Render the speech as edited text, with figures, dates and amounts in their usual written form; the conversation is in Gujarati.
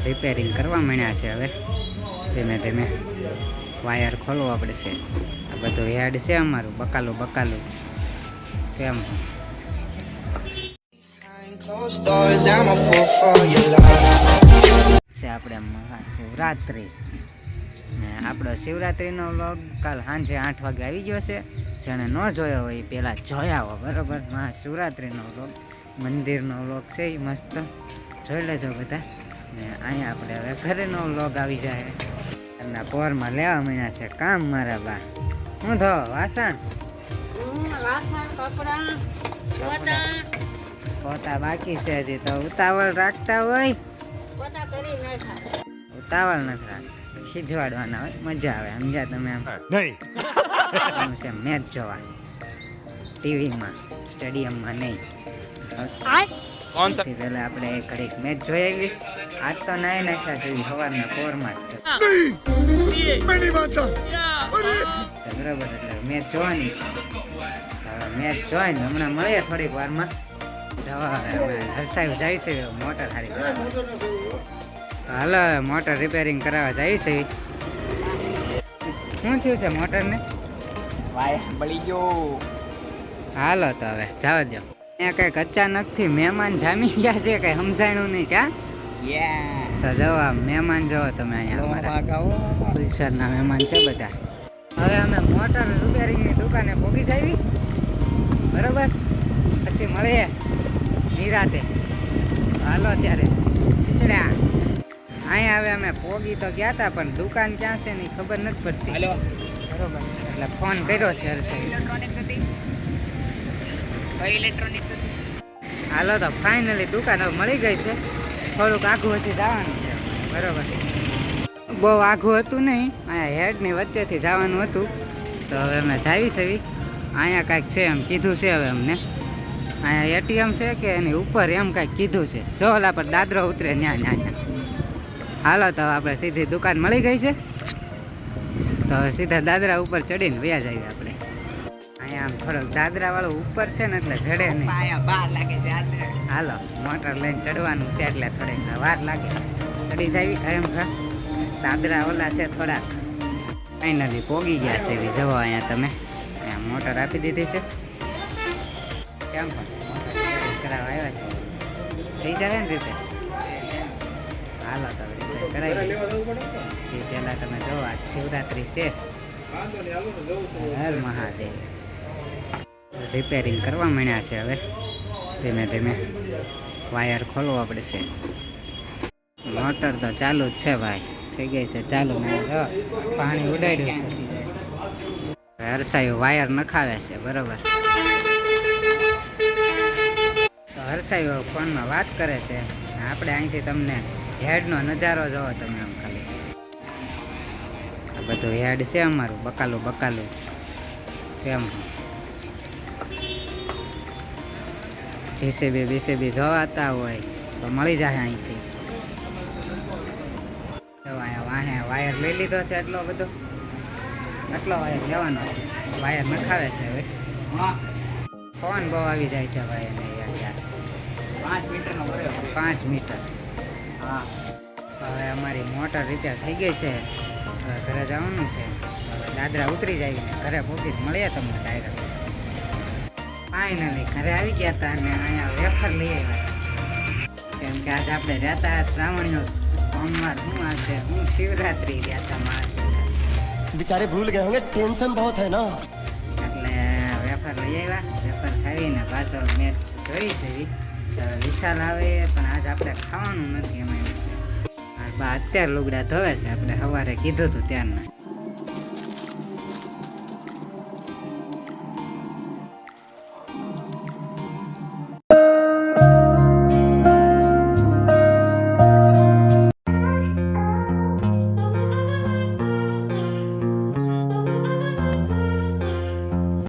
રિપેરિંગ કરવા માંડ્યા છે. હવે ધીમે ધીમે વાયર ખોલવા પડશે. આ બધું હેડ છે અમારું, બકાલું સેમ છે. આપણે મહાશિવરાત્રિ ને આપણો શિવરાત્રિનો વ્લોગ કાલ સાંજે 8 વાગે આવી ગયો છે. જેણે ન જોયો હોય એ પહેલાં જોયા આવો, બરાબર. મહાશિવરાત્રિનો વ્લોગ, મંદિરનો વ્લોગ છે એ મસ્ત જોઈ લેજો બધા. ને અહીંયા આપણે હવે ઘરેનો વ્લોગ આવી જાય. અને પોરમાં લેવા માંડ્યા છે કામ મારા બા. હું ધો વાસણ પોતા બાકી છે હજી, તો ઉતાવળ રાખતા હોય ઉતાવળ નથી રાખતા, ખીજવાડવાના હોય, મજા આવે. સમજ્યા તમે? આમ છે મેચ જોવા ટીવીમાં, સ્ટેડિયમમાં નહીં. એટલે આપણે ઘડીક મેચ જોઈ આવી. આજ તો નાઈ નાખ્યા છે સવારના પોરમાં બરાબર. એટલે મેચ જોવાની, મેચ જોઈને હમણાં મળીએ થોડીક વારમાં. હરસાયું જાય છે મોટર હારી. હાલો મોટર રિપેરિંગ કરાવવા જાય છે. શું થયું છે મોટરને? બળી ગયો. હાલો તો હવે જવા દો. અહીંયા કંઈક અચાનકથી મહેમાન જામી ગયા છે, કંઈ સમજાણું નહીં. ક્યાં તો જવા મહેમાન જોવો તમે અહીંયા, અમારા ફુલસરના મહેમાન છે બધા. હવે અમે મોટર રિપેરિંગની દુકાને પહોંચી જાવી, બરોબર. પછી મળીએ નિરાતે. હાલો ત્યારે ખીચડ્યા. અહીંયા હવે અમે પોગી તો ગયા હતા, પણ દુકાન ક્યાં છે ને ખબર નથી પડતી. બરોબર, એટલે ફોન કર્યો છે હર્ષે. હાલો તો ફાઇનલી દુકાન હવે મળી ગઈ છે. થોડુંક આઘું હજી જવાનું છે, બરોબર. બહુ આઘું હતું નહીં, અહીંયા હેડની વચ્ચેથી જવાનું હતું. તો હવે અમે જાવી છે. અહીંયા કાંઈક છે એમ કીધું છે. હવે અમને અહીંયા એટીએમ છે કે એની ઉપર એમ કાંઈક કીધું છે. જો ઓલા પર દાદરો ઉતરે ન્યા. હાલો તો આપણે સીધી દુકાન મળી ગઈ છે. તો હવે સીધા દાદરા ઉપર ચડીને વ્યા જઈએ આપણે. અહીંયા આમ થોડોક દાદરાવાળું ઉપર છે ને એટલે ચડે નહીં, વાર લાગે છે. હાલો મોટર લઈને ચડવાનું છે એટલે થોડીક વાર લાગે. ચડી જાવી એમ. દાદરા ઓલા છે થોડાક. ફાઇનલી પોગી ગયા છે એવી. જવો અહીંયા તમે, અહીંયા મોટર આપી દીધી છે. કેમ પણ મોટર કરાવવા આવ્યા છે, થઈ જાય ને રીતે. હાલો તો રીતે કરાવી એ પહેલાં તમે જુઓ. આજ શિવરાત્રિ છે. હર મહાદેવ. રિપેરિંગ કરવા માંડ્યા છે. હવે ધીમે ધીમે વાયર ખોલવા પડશે. મોટર તો ચાલુ જ છે ભાઈ, થઈ ગઈ છે ચાલુ. ને પાણી ઉડાડ્યું છે. હર્ષાયું વાયર નખાવે છે, બરોબર. તો હર્ષાયું ફોનમાં વાત કરે છે. આપણે અહીંથી તમને હેડનો નજારો જોવો તમે. આમ ખાલી આ બધું હેડ છે અમારું, બકાલું કેમ. જીસીબી જોવાતા હોય તો મળી જાય અહીંથી. વાયર લઈ લીધો છે. એટલો વાયર લેવાનો છે. વાયર નખાવે છે. હવે ફોન બહુ આવી જાય છે ભાઈ એને યાર. 5 મીટર. હા, હવે અમારી મોટર રિપેર થઈ ગઈ છે. હવે ઘરે જવાનું છે. હવે દાદરા ઉતરી જાય ને ઘરે પહોંચી મળીએ તમને ડાયરેક્ટ. ફાઇનલી ઘરે આવી ગયા હતા અને અહીંયા વેફર લઈ આવ્યા. કેમ કે આજે આપણે રહેતા શ્રાવણીઓ સોમવાર હું આજે હું શિવરાત્રિ રહેતા મહાશિવરાત્રિ. बेचारे भूल गए होंगे, टेंशन बहुत है ना. એટલે વેફર લઈ આવ્યા. વેફર ખાવીને પાછો મેચ જોઈ છે. વિશાલ આવે પણ આજ આપણે ખાવાનું નથી. એમાં બા અત્યારે લુગડા ધોવે છે. આપણે સવારે કીધું હતું ત્યારના.